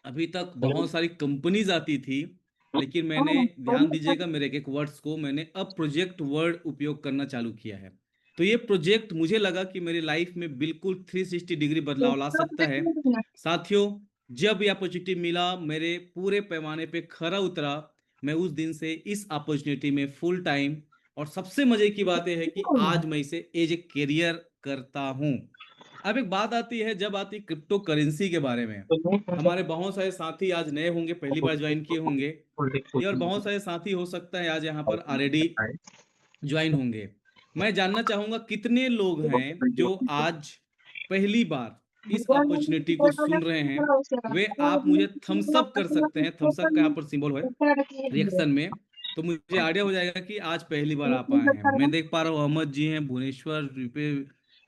अभी तक बहुत सारी कंपनीज आती थी, लेकिन मैंने, ध्यान दीजिएगा मेरे एक एक वर्ड्स को, मैंने अब प्रोजेक्ट वर्ड उपयोग करना चालू किया है। तो ये प्रोजेक्ट मुझे लगा कि मेरी लाइफ में बिल्कुल 360 डिग्री बदलाव ला सकता है। साथियों, जब यह अपॉर्चुनिटी मिला, मेरे पूरे पैमाने पे खरा उतरा। मैं उस दिन से इस अपॉर्चुनिटी में फुल टाइम, और सबसे मजे की बात यह है कि आज मैं इसे एज ए करियर करता हूं। अब एक बात आती है, जब आती क्रिप्टो करेंसी के बारे में, हमारे बहुत सारे साथी आज नए होंगे, पहली बार ज्वाइन किए होंगे, ये, और बहुत सारे साथी हो सकता है आज यहाँ पर ऑलरेडी ज्वाइन होंगे। मैं जानना चाहूंगा कितने लोग हैं जो आज पहली बार इस अपॉर्चुनिटी को सुन रहे हैं। वे आप मुझे थम्स अप कर सकते हैं, थम्स अप का यहाँ पर सिंबल है रिएक्शन में, तो मुझे आइडिया हो जाएगा कि आज पहली बार आप आए हैं। मैं देख पा रहा हूँ अहमद जी हैं, भुवनेश्वर,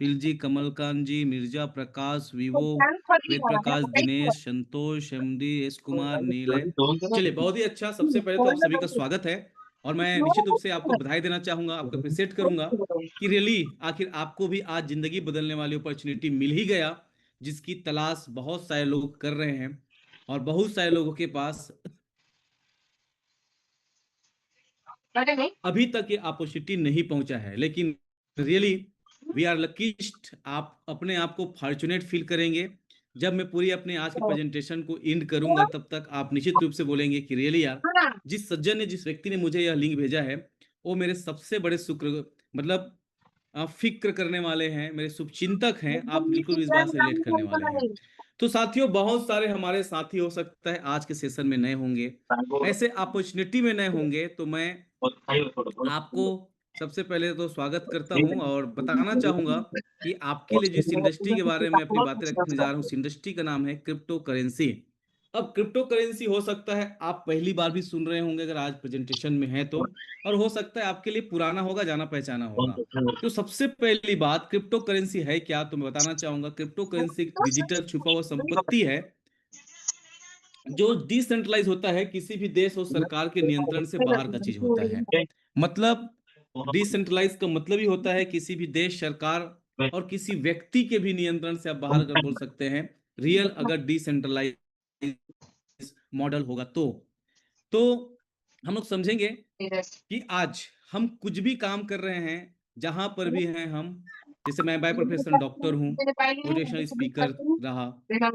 पिल जी, कमलकांत जी, मिर्जा, प्रकाश, विवो, वेद प्रकाश, दिनेश, संतोष, एमडी, एस कुमार, नील है। चलिए, बहुत ही अच्छा। सबसे पहले तो आप सभी का स्वागत है, और मैं निश्चित रूप से आपको बधाई देना चाहूंगा, आपको अप्रिशिएट करूंगा कि रियली आखिर आपको भी आज जिंदगी बदलने वाली अपॉर्चुनिटी मिल ही गया, जिसकी तलाश बहुत सारे लोग कर रहे हैं, और बहुत सारे लोगों के पास अभी तक ये अपॉर्चुनिटी नहीं पहुंचा है। लेकिन रियली वी आर लकीस्ट, आप अपने आप को फॉर्चुनेट फील करेंगे जब मैं पूरी अपने आज की प्रेजेंटेशन को एंड करूंगा। तब तक आप निश्चित रूप से बोलेंगे कि रियली यार, जिस सज्जन ने, जिस व्यक्ति ने मुझे यह लिंक भेजा है, वो मेरे सबसे बड़े शुक्र, मतलब फिक्र करने वाले हैं, मेरे शुभचिंतक हैं। आप बिल्कुल इस बात से रिलेट करने वाले हैं। तो साथियों, बहुत सारे हमारे साथी हो सकता है आज के सेशन में नए होंगे, ऐसे अपॉर्चुनिटी में नए होंगे, तो मैं आपको सबसे पहले तो स्वागत करता हूं और बताना चाहूंगा कि आपके लिए जिस इंडस्ट्री के बारे में अपनी बातें रखने जा रहा हूं, उस इंडस्ट्री का नाम है क्रिप्टो करेंसी। अब क्रिप्टो करेंसी, हो सकता है आप पहली बार भी सुन रहे होंगे अगर आज प्रेजेंटेशन में है तो, और हो सकता है आपके लिए पुराना होगा, जाना पहचाना होगा। तो सबसे पहली बात, क्रिप्टो करेंसी है क्या, तो मैं बताना चाहूंगा क्रिप्टो करेंसी एक डिजिटल छुपा हुआ संपत्ति है जो डिसेंट्रलाइज होता है, किसी भी देश और सरकार के नियंत्रण से बाहर का चीज होता है। मतलब डिसेंट्रलाइज का मतलब ही होता है किसी भी देश, सरकार और किसी व्यक्ति के भी नियंत्रण से आप बाहर, अगर बोल सकते हैं रियल, अगर डिसेंट्रलाइज मॉडल होगा तो हम लोग समझेंगे कि आज हम कुछ भी काम कर रहे हैं, जहां पर भी हैं हम, जैसे मैं बाय प्रोफेशन डॉक्टर हूं, मोटिवेशनल स्पीकर रहा,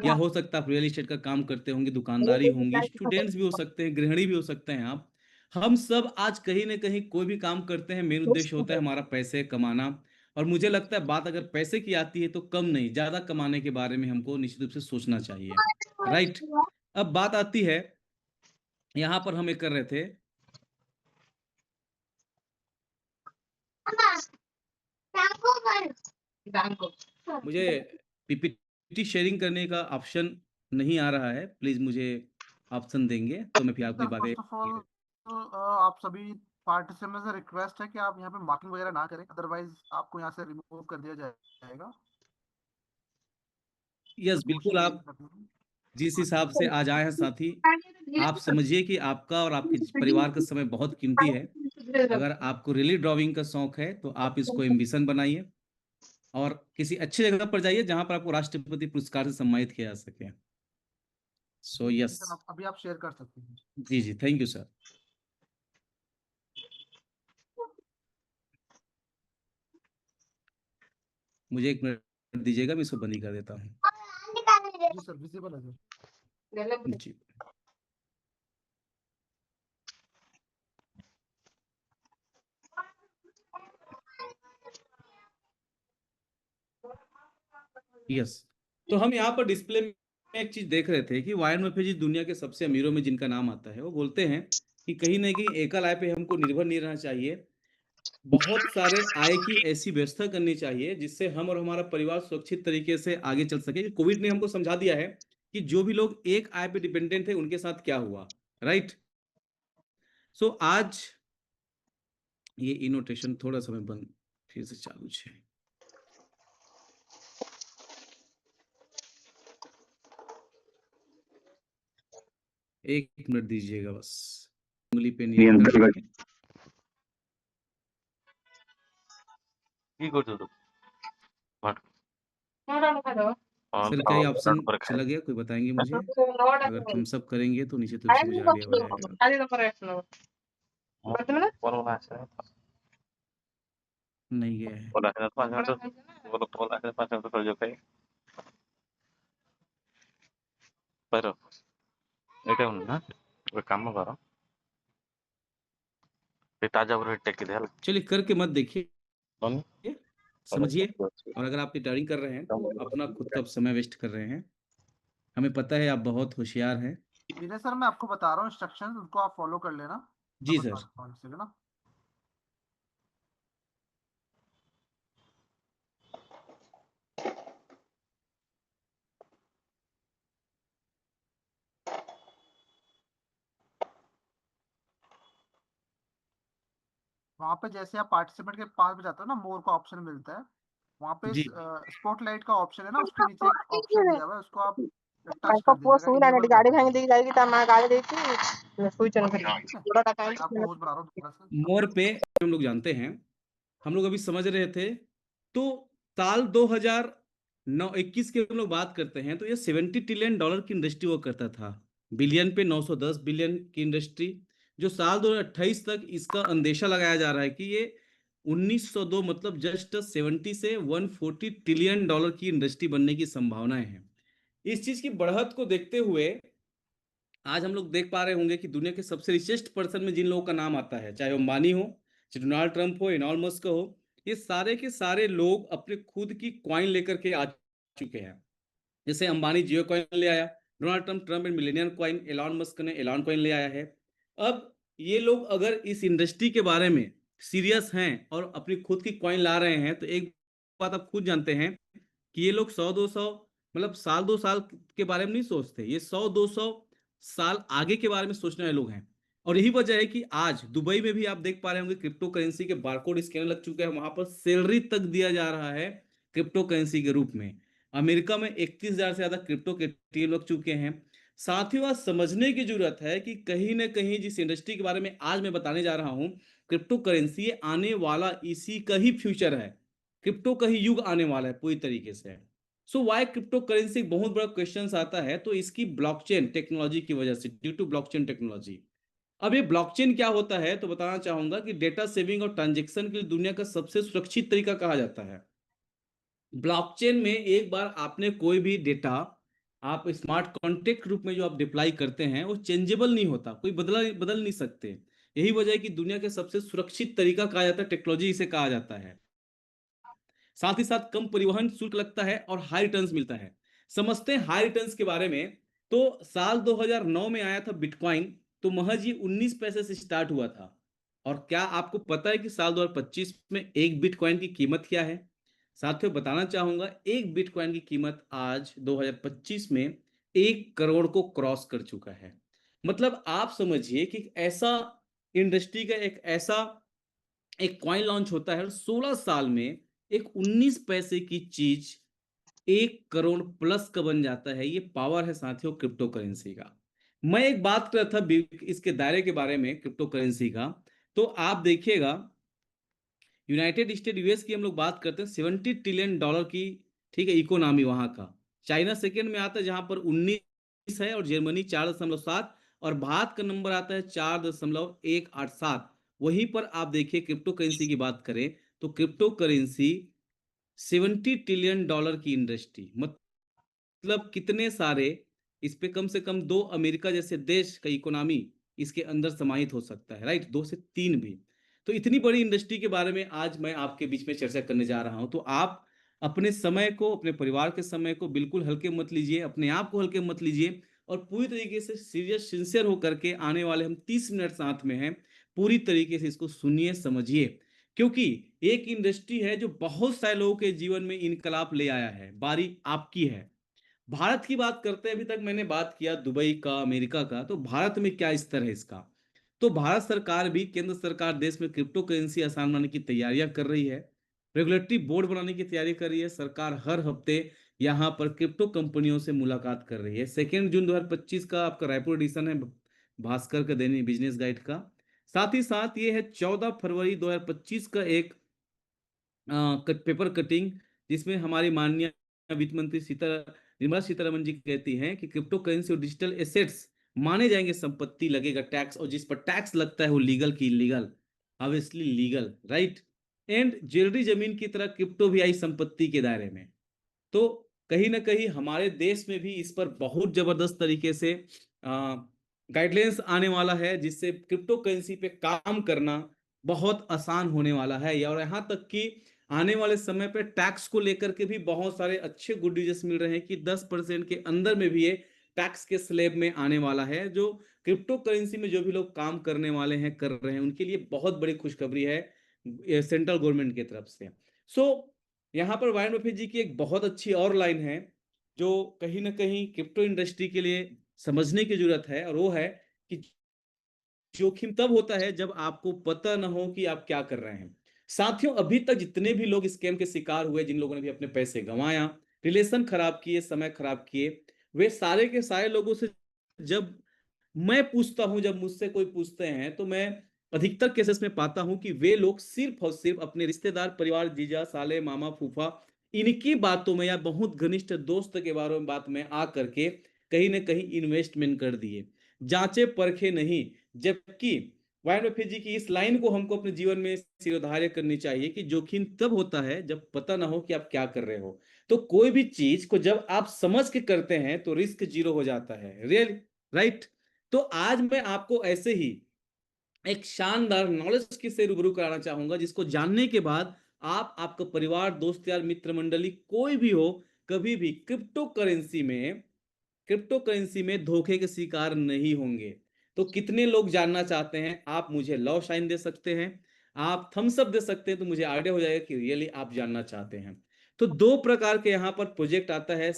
या हो सकता है आप रियल एस्टेट का काम करते होंगे, दुकानदारी होंगी, स्टूडेंट्स भी हो सकते हैं, गृहिणी भी हो सकते हैं आप। हम सब आज कहीं ना कहीं कोई भी काम करते हैं, मेन उद्देश्य होता है हमारा पैसे कमाना। और मुझे लगता है बात अगर पैसे की आती है तो कम नहीं, ज्यादा कमाने के बारे में हमको निश्चित रूप से सोचना चाहिए, राइट। अब बात आती है, यहां पर हम एक कर रहे थे, मुझे पीपीटी शेयरिंग करने का ऑप्शन नहीं आ रहा है, प्लीज मुझे ऑप्शन देंगे तो मैं फिर अपनी सर बातें। फर्स्ट ऑफ ऑल आप सभी पार्टिसिपेंट से रिक्वेस्ट है कि आप यहाँ पे मार्किंग वगैरह ना करें, अदरवाइज आपको यहाँ से रिमूव कर दिया जाएगा। यस, बिल्कुल। कोशिश आप करनी है। जिस हिसाब से आज आए हैं साथी, आप समझिए कि आपका और आपके परिवार का समय बहुत कीमती है। अगर आपको रियली ड्राइंग का शौक है तो आप इसको एम्बिशन बनाइए, और किसी अच्छी जगह पर जाइए जहां पर आपको राष्ट्रपति पुरस्कार से सम्मानित किया जा सके। सो जी यस। सर, आप अभी आप शेयर कर सकते हैं। जी जी, थैंक यू सर। मुझे एक मिनट दीजिएगा, मैं इसको बंद ही कर देता हूँ। जी सर, विजिबल है सर। जी। यस। तो हम यहाँ पर डिस्प्ले में एक चीज देख रहे थे कि वायन बफे जी दुनिया के सबसे अमीरों में जिनका नाम आता है, वो बोलते हैं कि कहीं ना कहीं एकल आय पे हमको निर्भर नहीं रहना चाहिए, बहुत सारे आय की ऐसी व्यवस्था करनी चाहिए जिससे हम और हमारा परिवार सुरक्षित तरीके से आगे चल सके। कोविड ने हमको समझा दिया है कि जो भी लोग एक आय पे डिपेंडेंट थे उनके साथ क्या हुआ, राइट। सो आज ये इनोटेशन थोड़ा समय बंद, फिर से चालू है। एक मिनट दीजिएगा बस, उंगली पे नियंत्रण रखें। কি করছো তো? और सर क्या ये ऑप्शन नोट पर चला गया, कोई बताएंगे मुझे? नोट अगर थम्स अप करेंगे तो नीचे तो అది मुझे आइडिया हो जाएगा। అది नंबर है बदला बोला है नहीं गया है। बोला है 5 मिनट बोला है 5 मिनट जो कहीं पर ଏଇଟା ନା ଗୋଟେ କାମ କର ଏ ତାଜା ଉପରେ ଟେକି ଦେ ହେଲା चलिए करके मत देखिए, बंद समझिए। और अगर आप रिटायरिंग कर रहे हैं तो अपना खुद का समय वेस्ट कर रहे हैं। हमें पता है आप बहुत होशियार हैं। विनय सर, मैं आपको बता रहा हूँ इंस्ट्रक्शंस, उनको आप फॉलो कर लेना। जी मैं बता सर। रहा हूँ इससे ना। वहां पे जैसे आप पार्टिसिपेंट के पास में जाते हो ना, मोर का ऑप्शन मिलता है। वहां पे जी स्पॉटलाइट का ऑप्शन है ना, उसके नीचे एक ऑप्शन दिया हुआ है, उसको आप टच ତାଙ୍କ कर ପୁଅ दीजिएगा, ଶୋଇଲାଣି इनेबल ଏଠି कर ଗାଡି ଭାଙ୍ଗି दीजिएगा। ଦେଇକି ଯାଇକି ତା ମା ଗାଳି ଦେଇଛି ଶୋଇଛନ୍ତି ठीक है, ଗୋଡଟା मैं आपको କାହିଁକି होस्ट बना रहा हूँ दोबारा से। मोर पे हम लोग जानते हैं, हम लोग अभी समझ रहे थे। तो साल 2009 21 की हम लोग बात करते हैं तो ये $70 ट्रिलियन की इंडस्ट्री वो करता था। बिलियन पे 910 बिलियन की इंडस्ट्री, जो साल 2028 तक इसका अंदेशा लगाया जा रहा है कि ये 1902 मतलब जस्ट 70 से 140 ट्रिलियन डॉलर की इंडस्ट्री बनने की संभावनाएं हैं। इस चीज की बढ़त को देखते हुए आज हम लोग देख पा रहे होंगे कि दुनिया के सबसे रिचेस्ट पर्सन में जिन लोगों का नाम आता है, चाहे वो अंबानी हो, चाहे डोनाल्ड ट्रंप हो, इलॉन मस्क हो, ये सारे के सारे लोग अपने खुद की कॉइन लेकर के आ चुके हैं। जैसे अंबानी जियो कॉइन ले आया, Donald Trump Trump and Millionaire coin, Elon Musk ने एलॉन कॉइन ले आया है। अब ये लोग अगर इस इंडस्ट्री के बारे में सीरियस हैं और अपनी खुद की कॉइन ला रहे हैं तो एक बात आप खुद जानते हैं कि ये लोग 100-200 मतलब साल 2 साल के बारे में नहीं सोचते, ये 100-200 साल आगे के बारे में सोचने वाले लोग हैं। और यही वजह है कि आज दुबई में भी आप देख पा रहे होंगे क्रिप्टो करेंसी के बारकोड स्कैनर लग चुके हैं, वहां पर सैलरी तक दिया जा रहा है क्रिप्टो करेंसी के रूप में। अमेरिका में 31,000 से ज्यादा क्रिप्टो के टीम लग चुके हैं। साथ ही बात समझने की जरूरत है कि कहीं ना कहीं जिस इंडस्ट्री के बारे में आज मैं बताने जा रहा हूं, क्रिप्टो करेंसी आने वाला इसी का ही फ्यूचर है, क्रिप्टो का ही युग आने वाला है पूरी तरीके से। सो वाई क्रिप्टो करेंसी बहुत बड़ा क्वेश्चन आता है, तो इसकी ब्लॉकचेन टेक्नोलॉजी की वजह से, ड्यू टू ब्लॉकचेन टेक्नोलॉजी। अब ये ब्लॉकचेन क्या होता है तो बताना चाहूंगा कि डेटा सेविंग और ट्रांजेक्शन के लिए दुनिया का सबसे सुरक्षित तरीका कहा जाता है। ब्लॉकचेन में एक बार आपने कोई भी डेटा आप स्मार्ट कॉन्ट्रैक्ट रूप में जो आप डिप्लाई करते हैं वो चेंजेबल नहीं होता, कोई बदल नहीं सकते। यही वजह है कि दुनिया के सबसे सुरक्षित तरीका कहा जाता है, टेक्नोलॉजी इसे कहा जाता है। साथ ही साथ कम परिवहन शुल्क लगता है और हाई रिटर्न्स मिलता है। समझते हैं हाई रिटर्न्स के बारे में। तो साल 2009 में आया था बिटकॉइन, तो महज ये 19 पैसे से स्टार्ट हुआ था। और क्या आपको पता है कि साल 2025 में एक बिटकॉइन की कीमत क्या है? साथियों बताना चाहूंगा, एक बिटकॉइन की कीमत आज 2025 में 1 करोड़ को क्रॉस कर चुका है। मतलब आप समझिए कि ऐसा इंडस्ट्री का एक कॉइन लॉन्च होता है और 16 साल में एक 19 पैसे की चीज 1 करोड़ प्लस का बन जाता है। ये पावर है साथियों क्रिप्टो करेंसी का। मैं एक बात कर रहा था इसके दायरे के बारे में क्रिप्टो करेंसी का, तो आप देखिएगा यूनाइटेड स्टेट यूएस की हम लोग बात करते हैं $70 ट्रिलियन की, ठीक है, इकोनॉमी वहां का। चाइना सेकेंड में आता है जहां पर 19 है, और जर्मनी 4.7, और भारत का नंबर आता है 4.187। वहीं पर आप देखिए क्रिप्टो करेंसी की बात करें तो क्रिप्टो करेंसी $70 ट्रिलियन की इंडस्ट्री, मतलब कितने सारे, इस पे कम से कम 2 अमेरिका जैसे देश का इकोनॉमी इसके अंदर समाहित हो सकता है, राइट, 2 से 3 भी। तो इतनी बड़ी इंडस्ट्री के बारे में आज मैं आपके बीच में चर्चा करने जा रहा हूं। तो आप अपने समय को, अपने परिवार के समय को बिल्कुल हल्के मत लीजिए, अपने आप को हल्के मत लीजिए, और पूरी तरीके से सीरियस सिंसियर होकर के आने वाले हम 30 मिनट साथ में हैं, पूरी तरीके से इसको सुनिए, समझिए। क्योंकि एक इंडस्ट्री है जो बहुत सारे लोगों के जीवन में इनकलाब ले आया है, बारी आपकी है। भारत की बात करते हैं, अभी तक मैंने बात किया दुबई का, अमेरिका का, तो भारत में क्या स्तर है इसका? तो भारत सरकार भी, केंद्र सरकार देश में क्रिप्टो करेंसी आसान बनाने की तैयारियां कर रही है, रेगुलेटरी बोर्ड बनाने की तैयारी कर रही है। सरकार हर हफ्ते यहाँ पर क्रिप्टो कंपनियों से मुलाकात कर रही है। 2 जून 2025 का आपका रायपुर एडिशन है भास्कर का दैनिक बिजनेस गाइड का। साथ ही साथ ये है 14 फरवरी 2025 का एक पेपर कटिंग, जिसमें हमारी माननीय वित्त मंत्री निर्मला सीतारमण जी कहती हैं कि क्रिप्टो करेंसी और डिजिटल एसेट्स माने जाएंगे संपत्ति, लगेगा टैक्स, और जिस पर टैक्स लगता है वो लीगल की illegal, obviously legal, right. And jewellery जमीन की तरह क्रिप्टो भी आई संपत्ति के दायरे में। तो कहीं ना कहीं हमारे देश में भी इस पर बहुत जबरदस्त तरीके से गाइडलाइंस आने वाला है, जिससे क्रिप्टो करेंसी पे काम करना बहुत आसान होने वाला है। और यहाँ तक कि आने वाले समय पे टैक्स को लेकर के भी बहुत सारे अच्छे गुड न्यूज़ मिल रहे हैं कि 10% के अंदर में भी ये टैक्स के स्लैब में आने वाला है। जो क्रिप्टो करेंसी में जो भी लोग काम करने वाले हैं, कर रहे हैं, उनके लिए बहुत बड़ी खुशखबरी है सेंट्रल गवर्नमेंट की तरफ से। सो यहाँ पर वारेन बफेट जी की एक बहुत अच्छी और लाइन है जो कहीं ना कहीं क्रिप्टो इंडस्ट्री के लिए समझने की जरूरत है, और वो है कि जोखिम तब होता है जब आपको पता ना हो कि आप क्या कर रहे हैं। साथियों, अभी तक जितने भी लोग स्कैम के शिकार हुए, जिन लोगों ने भी अपने पैसे गंवाया, रिलेशन खराब किए, समय खराब किए, वे सारे के सारे लोगों से जब मैं पूछता हूं, जब मुझसे कोई पूछते हैं, तो मैं अधिकतर केसेस में पाता हूं कि वे लोग सिर्फ और सिर्फ अपने रिश्तेदार, परिवार, जीजा, साले, मामा, फूफा, इनकी बातों में या बहुत घनिष्ठ दोस्त के बारे में बात में आ करके कहीं ना कहीं इन्वेस्टमेंट कर दिए, जांचे परखे नहीं। जबकि वारेन बफेट जी की इस लाइन को हमको अपने जीवन में शिरोधार्य करनी चाहिए कि जोखिम तब होता है जब पता ना हो कि आप क्या कर रहे हो। तो कोई भी चीज को जब आप समझ के करते हैं तो रिस्क जीरो हो जाता है, रियल, राइट। तो आज मैं आपको ऐसे ही एक शानदार नॉलेज की से रूबरू कराना चाहूंगा, जिसको जानने के बाद आप, आपका परिवार, दोस्त यार, मित्र मंडली, कोई भी हो, कभी भी क्रिप्टो करेंसी में धोखे के शिकार नहीं होंगे। तो कितने लोग जानना चाहते हैं? आप मुझे लव साइन दे सकते हैं, आप थम्स अप दे सकते हैं, तो मुझे आइडिया हो जाएगा कि रियली आप जानना चाहते हैं। तो 2 प्रकार के यहाँ पर प्रोजेक्ट आता है।